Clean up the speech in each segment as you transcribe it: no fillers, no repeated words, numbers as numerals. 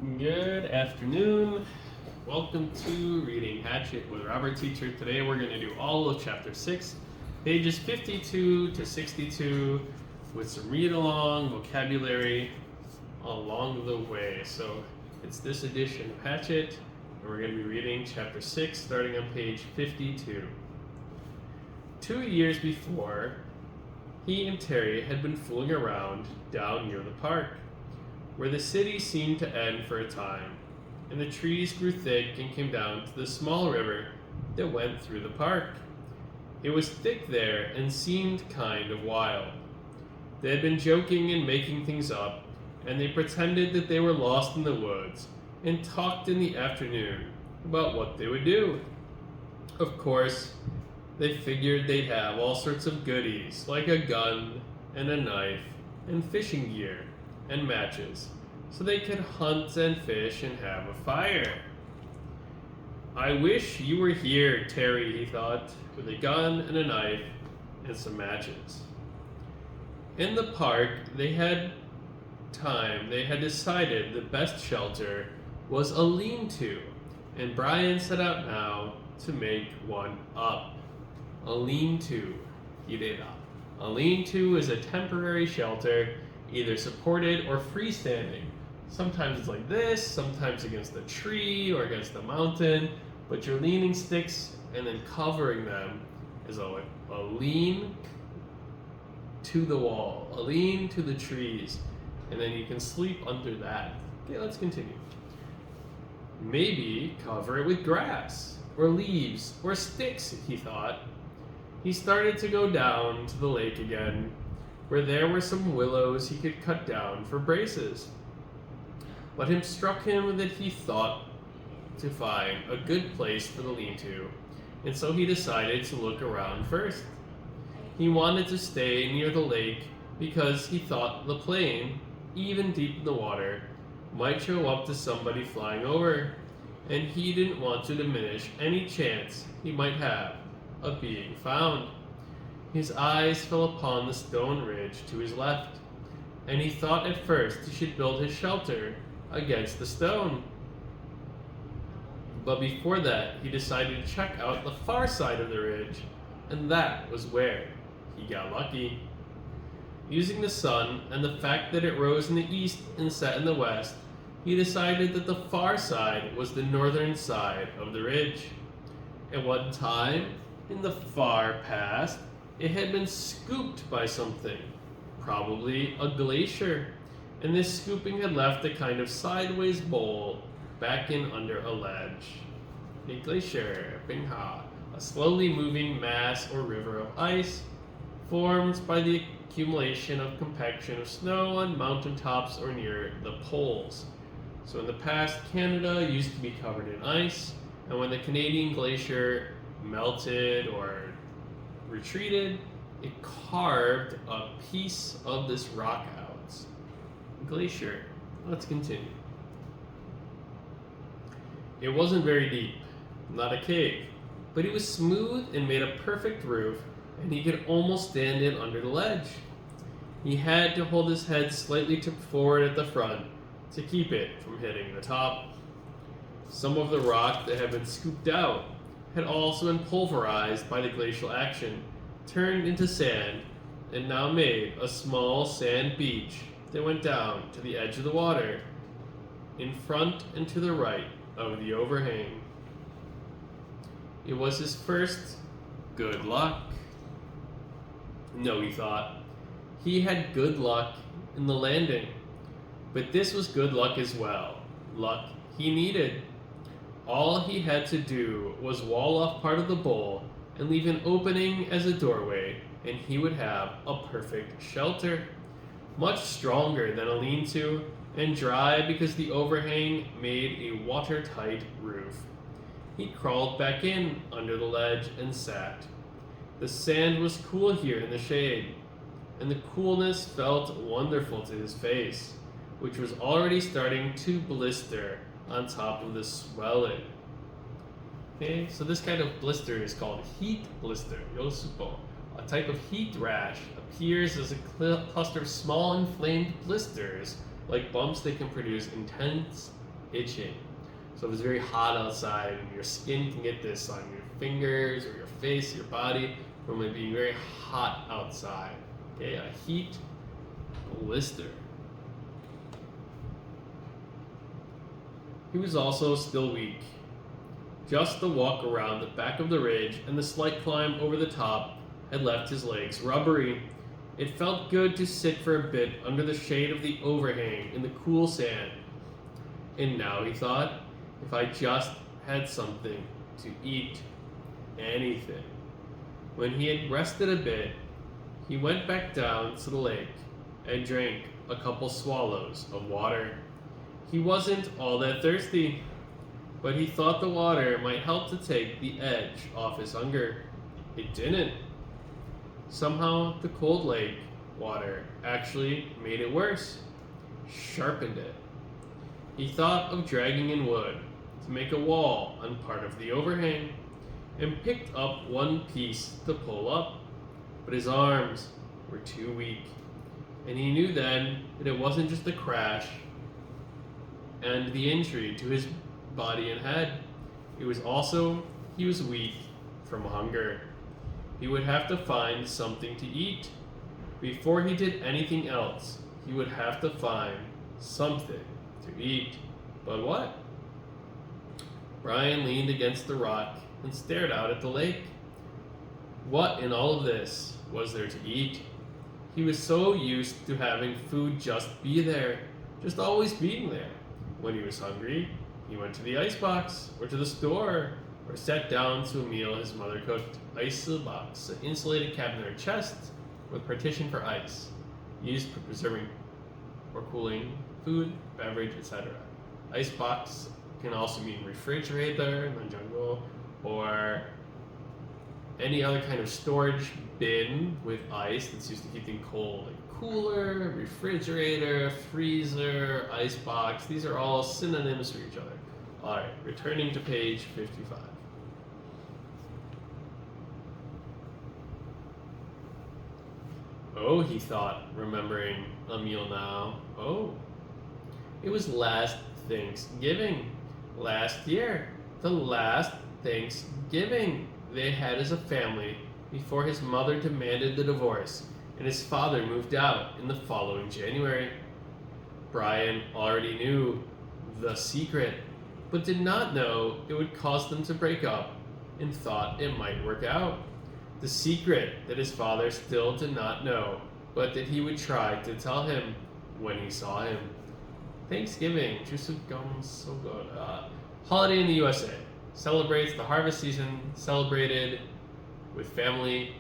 Good afternoon. Welcome to Reading Hatchet with Robert Teacher. Today we're going to do all of Chapter 6, pages 52 to 62, with some read-along vocabulary along the way. So it's this edition of Hatchet, and we're going to be reading Chapter 6 starting on page 52. 2 years before, he and Terry had been fooling around down near the park, where the city seemed to end for a time, and the trees grew thick and came down to the small river that went through the park. It was thick there and seemed kind of wild. They had been joking and making things up, and they pretended that they were lost in the woods and talked in the afternoon about what they would do. Of course, they figured they'd have all sorts of goodies, like a gun and a knife and fishing gear and matches, so they could hunt and fish and have a fire. I wish you were here, Terry, he thought, with a gun and a knife and some matches. In the park, they had decided the best shelter was a lean-to, and Brian set out now to make one up. A lean-to, hirera. A lean-to is a temporary shelter, either supported or freestanding. Sometimes it's like this, sometimes against a tree or against a mountain, but you're leaning sticks and then covering them is a lean to the wall, a lean to the trees, and then you can sleep under that. Okay, let's continue. Maybe cover it with grass or leaves or sticks, he thought. He started to go down to the lake again, where there were some willows he could cut down for braces. But it struck him that he thought to find a good place for the lean-to, and so he decided to look around first. He wanted to stay near the lake because he thought the plane, even deep in the water, might show up to somebody flying over, and he didn't want to diminish any chance he might have of being found. His eyes fell upon the stone ridge to his left, and he thought at first he should build his shelter against the stone. But before that, he decided to check out the far side of the ridge, and that was where he got lucky. Using the sun and the fact that it rose in the east and set in the west, he decided that the far side was the northern side of the ridge. At one time, in the far past, it had been scooped by something, probably a glacier, and this scooping had left a kind of sideways bowl back in under a ledge. A glacier, bingha, a slowly moving mass or river of ice formed by the accumulation of compaction of snow on mountaintops or near the poles. So in the past, Canada used to be covered in ice, and when the Canadian glacier melted or retreated, it carved a piece of this rock out. Glacier. Let's continue. It wasn't very deep, not a cave, but it was smooth and made a perfect roof, and he could almost stand in under the ledge. He had to hold his head slightly tipped forward at the front to keep it from hitting the top. Some of the rock that had been scooped out had also been pulverized by the glacial action, turned into sand, and now made a small sand beach that went down to the edge of the water, in front and to the right of the overhang. It was his first good luck. No, he thought. He had good luck in the landing, but this was good luck as well, luck he needed. All he had to do was wall off part of the bowl and leave an opening as a doorway, and he would have a perfect shelter, much stronger than a lean-to, and dry because the overhang made a watertight roof. He crawled back in under the ledge and sat. The sand was cool here in the shade, and the coolness felt wonderful to his face, which was already starting to blister on top of the swelling. Okay, so this kind of blister is called heat blister, yosupo. A type of heat rash appears as a cluster of small inflamed blisters, like bumps that can produce intense itching. So if it's very hot outside, your skin can get this on your fingers or your face, your body, from it being very hot outside. Okay, a heat blister. He was also still weak. Just the walk around the back of the ridge and the slight climb over the top had left his legs rubbery. It felt good to sit for a bit under the shade of the overhang in the cool sand. And now he thought, if I just had something to eat, anything. When he had rested a bit, he went back down to the lake and drank a couple swallows of water. He wasn't all that thirsty, but he thought the water might help to take the edge off his hunger. It didn't. Somehow the cold lake water actually made it worse, sharpened it. He thought of dragging in wood to make a wall on part of the overhang, and picked up one piece to pull up, but his arms were too weak, and he knew then that it wasn't just the crash and the injury to his body and head. It was also he was weak from hunger. He would have to find something to eat. Before he did anything else, he would have to find something to eat. But what? Brian leaned against the rock and stared out at the lake. What in all of this was there to eat? He was so used to having food just be there, just always being there. When he was hungry, he went to the icebox or to the store or sat down to a meal his mother cooked. Icebox, an insulated cabinet or chest with partition for ice, used for preserving or cooling food, beverage, etc. Icebox can also mean refrigerator in the jungle or any other kind of storage bin with ice that's used to keep things cold, like cooler, refrigerator, freezer, icebox. These are all synonyms for each other. All right, returning to page 55. Oh, he thought, remembering a meal now. Oh, it was last Thanksgiving. Last year. The last Thanksgiving they had as a family before his mother demanded the divorce and his father moved out in the following January. Brian already knew the secret, but did not know it would cause them to break up and thought it might work out. The secret that his father still did not know, but that he would try to tell him when he saw him. Thanksgiving, gum, so good. Holiday in the USA. Celebrates the harvest season, celebrated with family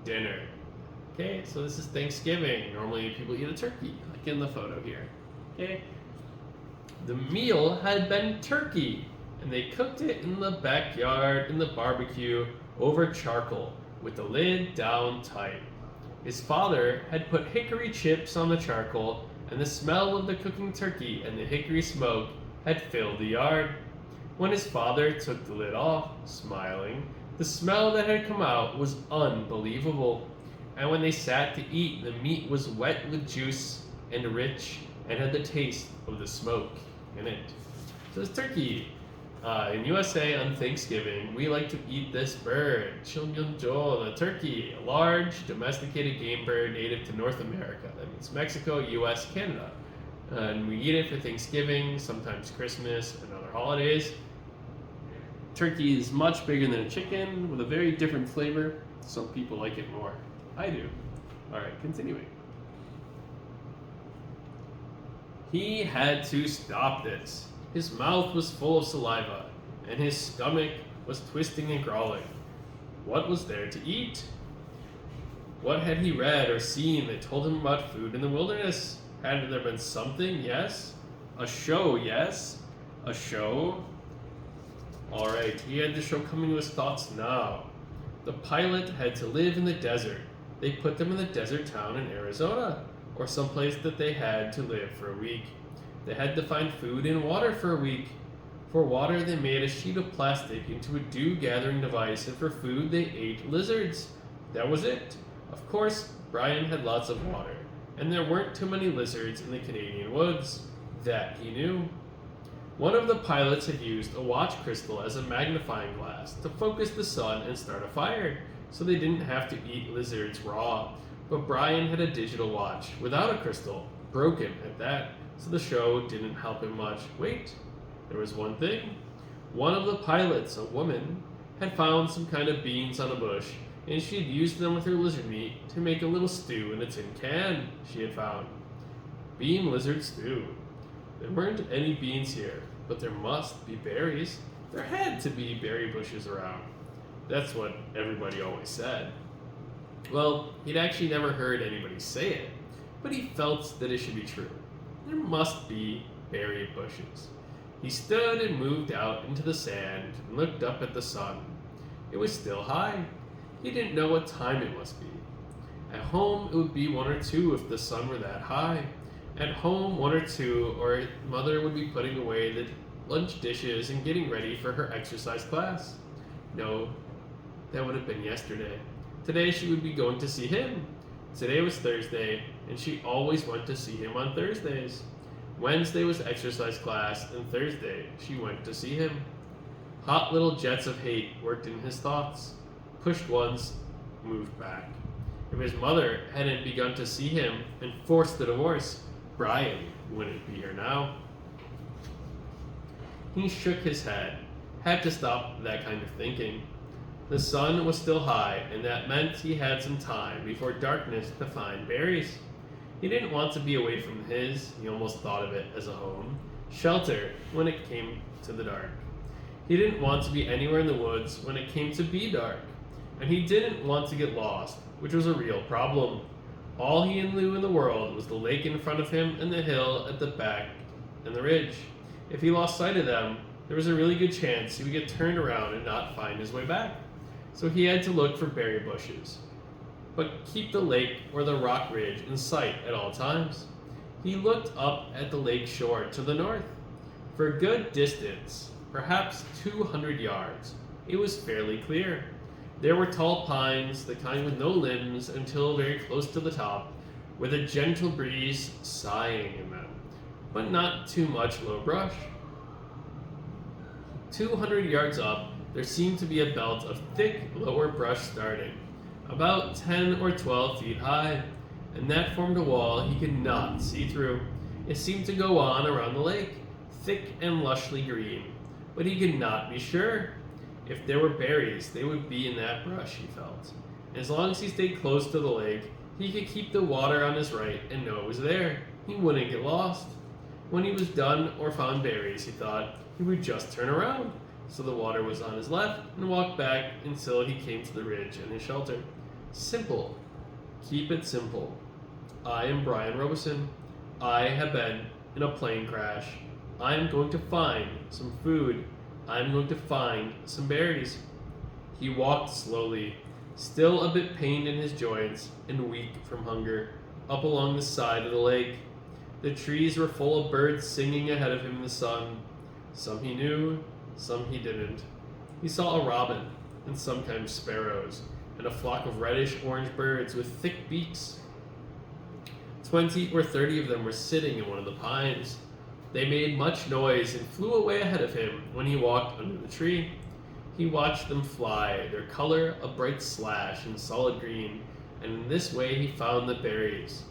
dinner. Okay, so this is Thanksgiving. Normally people eat a turkey, like in the photo here. Okay. The meal had been turkey, and they cooked it in the backyard in the barbecue over charcoal with the lid down tight. His father had put hickory chips on the charcoal, and the smell of the cooking turkey and the hickory smoke had filled the yard. When his father took the lid off, smiling, the smell that had come out was unbelievable. And when they sat to eat, the meat was wet with juice and rich and had the taste of the smoke in it. So it's turkey. In USA on Thanksgiving, we like to eat this bird, chilmyeonjo, the turkey, a large domesticated game bird native to North America. That means Mexico, US, Canada. And we eat it for Thanksgiving, sometimes Christmas, and other holidays. Turkey is much bigger than a chicken with a very different flavor. Some people like it more. I do. All right, continuing. He had to stop this. His mouth was full of saliva, and his stomach was twisting and growling. What was there to eat? What had he read or seen that told him about food in the wilderness? Had there been something? Yes. A show? Yes. A show? Alright, he had the show coming to his thoughts now. The pilot had to live in the desert. They put them in the desert town in Arizona, or someplace that they had to live for a week. They had to find food and water for a week. For water, they made a sheet of plastic into a dew-gathering device, and for food, they ate lizards. That was it. Of course, Brian had lots of water, and there weren't too many lizards in the Canadian woods. That he knew. One of the pilots had used a watch crystal as a magnifying glass to focus the sun and start a fire, so they didn't have to eat lizards raw. But Brian had a digital watch without a crystal, broken at that, so the show didn't help him much. Wait, there was one thing. One of the pilots, a woman, had found some kind of beans on a bush, and she had used them with her lizard meat to make a little stew in a tin can she had found. Bean lizard stew. There weren't any beans here, but there must be berries. There had to be berry bushes around. That's what everybody always said. Well, he'd actually never heard anybody say it, but he felt that it should be true. There must be berry bushes. He stood and moved out into the sand and looked up at the sun. It was still high. He didn't know what time it must be. At home, it would be 1 or 2 if the sun were that high. At home, 1 or 2, or mother would be putting away the lunch dishes and getting ready for her exercise class. No, that would have been yesterday. Today she would be going to see him. Today was Thursday, and she always went to see him on Thursdays. Wednesday was exercise class, and Thursday she went to see him. Hot little jets of hate worked in his thoughts. Pushed once, moved back. If his mother hadn't begun to see him and forced the divorce, Brian wouldn't be here now. He shook his head, had to stop that kind of thinking. The sun was still high, and that meant he had some time before darkness to find berries. He didn't want to be away from he almost thought of it as a home, shelter when it came to the dark. He didn't want to be anywhere in the woods when it came to be dark, and he didn't want to get lost, which was a real problem. All he knew in the world was the lake in front of him and the hill at the back and the ridge. If he lost sight of them, there was a really good chance he would get turned around and not find his way back. So he had to look for berry bushes, but keep the lake or the rock ridge in sight at all times. He looked up at the lake shore to the north. For a good distance, perhaps 200 yards, it was fairly clear. There were tall pines, the kind with no limbs until very close to the top, with a gentle breeze sighing in them, but not too much low brush. 200 yards up, there seemed to be a belt of thick lower brush starting, about 10 or 12 feet high, and that formed a wall he could not see through. It seemed to go on around the lake, thick and lushly green, but he could not be sure. If there were berries, they would be in that brush, he felt. And as long as he stayed close to the lake, he could keep the water on his right and know it was there. He wouldn't get lost. When he was done or found berries, he thought, he would just turn around, so the water was on his left, and walk back until he came to the ridge and his shelter. Simple. Keep it simple. I am Brian Robeson. I have been in a plane crash. I am going to find some food. I am going to find some berries. He walked slowly, still a bit pained in his joints and weak from hunger, up along the side of the lake. The trees were full of birds singing ahead of him in the sun. Some he knew, some he didn't. He saw a robin and some kind of sparrows, and a flock of reddish-orange birds with thick beaks. 20 or 30 of them were sitting in one of the pines. They made much noise and flew away ahead of him when he walked under the tree. He watched them fly, their color a bright slash in solid green, and in this way he found the berries.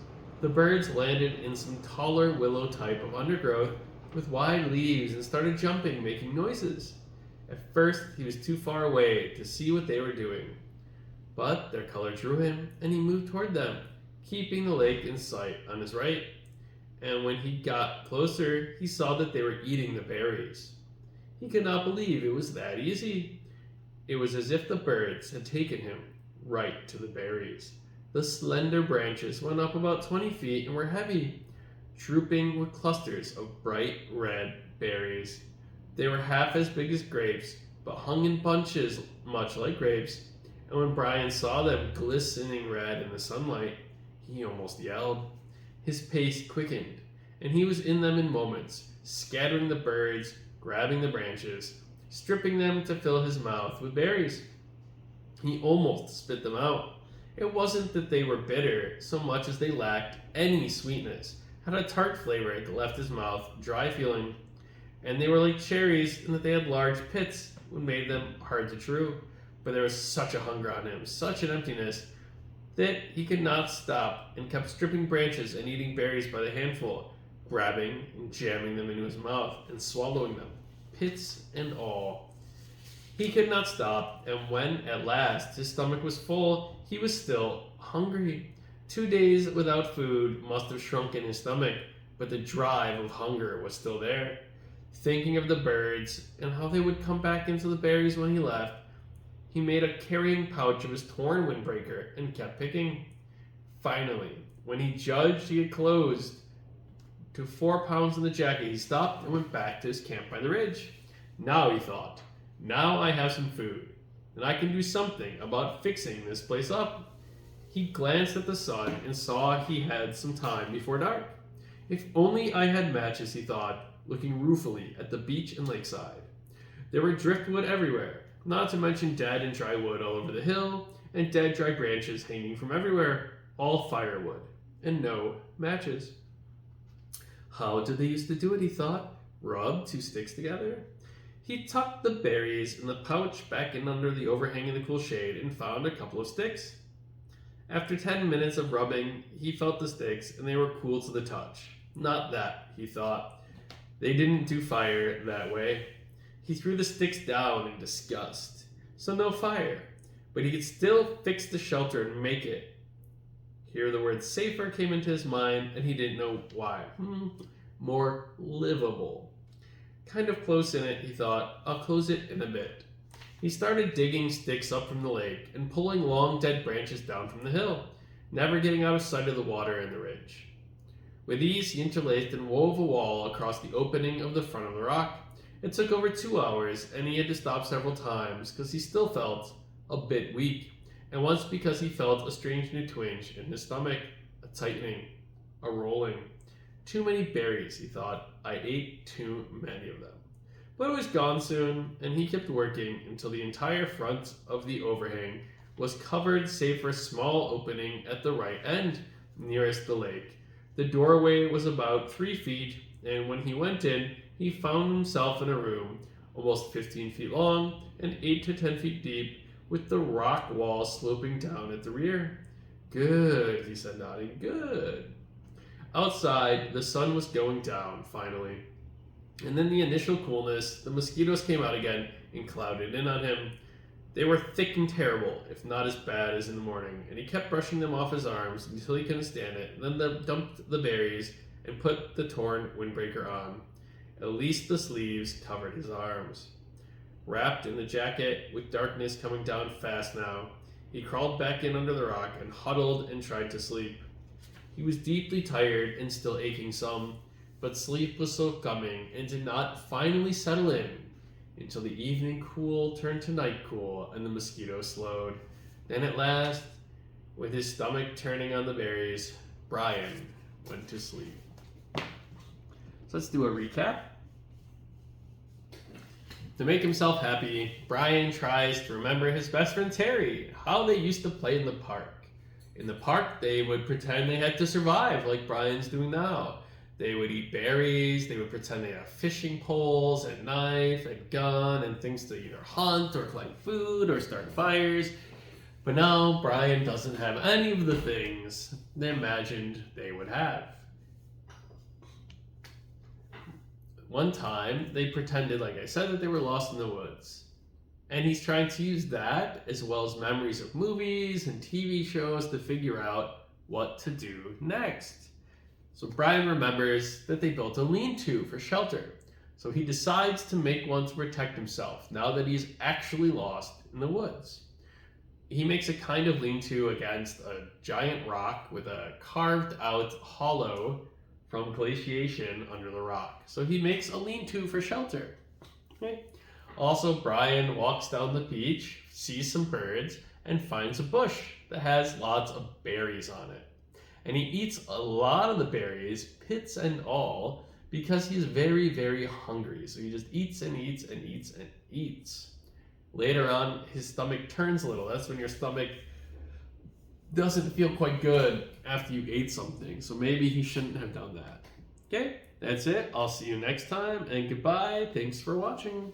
The birds landed in some taller willow type of undergrowth with wide leaves and started jumping, making noises. At first, he was too far away to see what they were doing, but their color drew him, and he moved toward them, keeping the lake in sight on his right. And when he got closer, he saw that they were eating the berries. He could not believe it was that easy. It was as if the birds had taken him right to the berries. The slender branches went up about 20 feet and were heavy, drooping with clusters of bright red berries. They were half as big as grapes, but hung in bunches much like grapes, and when Brian saw them glistening red in the sunlight, he almost yelled. His pace quickened, and he was in them in moments, scattering the birds, grabbing the branches, stripping them to fill his mouth with berries. He almost spit them out. It wasn't that they were bitter so much as they lacked any sweetness, had a tart flavor that left his mouth dry feeling. and they were like cherries in that they had large pits, which made them hard to chew. But there was such a hunger on him, such an emptiness, that he could not stop and kept stripping branches and eating berries by the handful, grabbing and jamming them into his mouth and swallowing them, pits and all. He could not stop, and when at last his stomach was full, he was still hungry. 2 days without food must have shrunken his stomach, but the drive of hunger was still there. Thinking of the birds and how they would come back into the berries when he left, he made a carrying pouch of his torn windbreaker and kept picking. Finally, when he judged he had closed to 4 pounds in the jacket, he stopped and went back to his camp by the ridge. Now, he thought, now I have some food, and I can do something about fixing this place up. He glanced at the sun and saw he had some time before dark. If only I had matches, he thought, looking ruefully at the beach and lakeside. There were driftwood everywhere, not to mention dead and dry wood all over the hill, and dead dry branches hanging from everywhere, all firewood, and no matches. How did they used to do it, he thought? Rub 2 sticks together? He tucked the berries in the pouch back in under the overhang in the cool shade and found a couple of sticks. After 10 minutes of rubbing, he felt the sticks and they were cool to the touch. Not that, he thought. They didn't do fire that way. He threw the sticks down in disgust. So no fire. But he could still fix the shelter and make it. Here the word safer came into his mind and he didn't know why. More livable. Kind of close in it, he thought, I'll close it in a bit. He started digging sticks up from the lake and pulling long dead branches down from the hill, never getting out of sight of the water and the ridge. With ease, he interlaced and wove a wall across the opening of the front of the rock. It took over 2 hours, and he had to stop several times because he still felt a bit weak, and once because he felt a strange new twinge in his stomach, a tightening, a rolling. Too many berries, he thought. I ate too many of them. But it was gone soon, and he kept working until the entire front of the overhang was covered save for a small opening at the right end, nearest the lake. The doorway was about 3 feet, and when he went in, he found himself in a room almost 15 feet long and 8 to 10 feet deep, with the rock wall sloping down at the rear. Good, he said, nodding. Good. Outside, the sun was going down, finally. And then the initial coolness, the mosquitoes came out again and clouded in on him. They were thick and terrible, if not as bad as in the morning, and he kept brushing them off his arms until he couldn't stand it, and then dumped the berries and put the torn windbreaker on. At least the sleeves covered his arms. Wrapped in the jacket, with darkness coming down fast now, he crawled back in under the rock and huddled and tried to sleep. He was deeply tired and still aching some, but sleep was still coming and did not finally settle in until the evening cool turned to night cool and the mosquitoes slowed. Then at last, with his stomach turning on the berries, Brian went to sleep. So let's do a recap. To make himself happy, Brian tries to remember his best friend Terry, how they used to play in the park. In the park, they would pretend they had to survive like Brian's doing now. They would eat berries, they would pretend they had fishing poles and knife and gun and things to either hunt or collect food or start fires. But now Brian doesn't have any of the things they imagined they would have. One time, they pretended, like I said, that they were lost in the woods. And he's trying to use that, as well as memories of movies and TV shows, to figure out what to do next. So Brian remembers that they built a lean-to for shelter. So he decides to make one to protect himself, now that he's actually lost in the woods. He makes a kind of lean-to against a giant rock with a carved-out hollow from glaciation under the rock. So he makes a lean-to for shelter. Okay. Also, Brian walks down the beach, sees some birds, and finds a bush that has lots of berries on it. And he eats a lot of the berries, pits and all, because he's very, very hungry. So he just eats and eats and eats and eats. Later on, his stomach turns a little. That's when your stomach doesn't feel quite good after you ate something. So maybe he shouldn't have done that. Okay? That's it. I'll see you next time, and goodbye. Thanks for watching.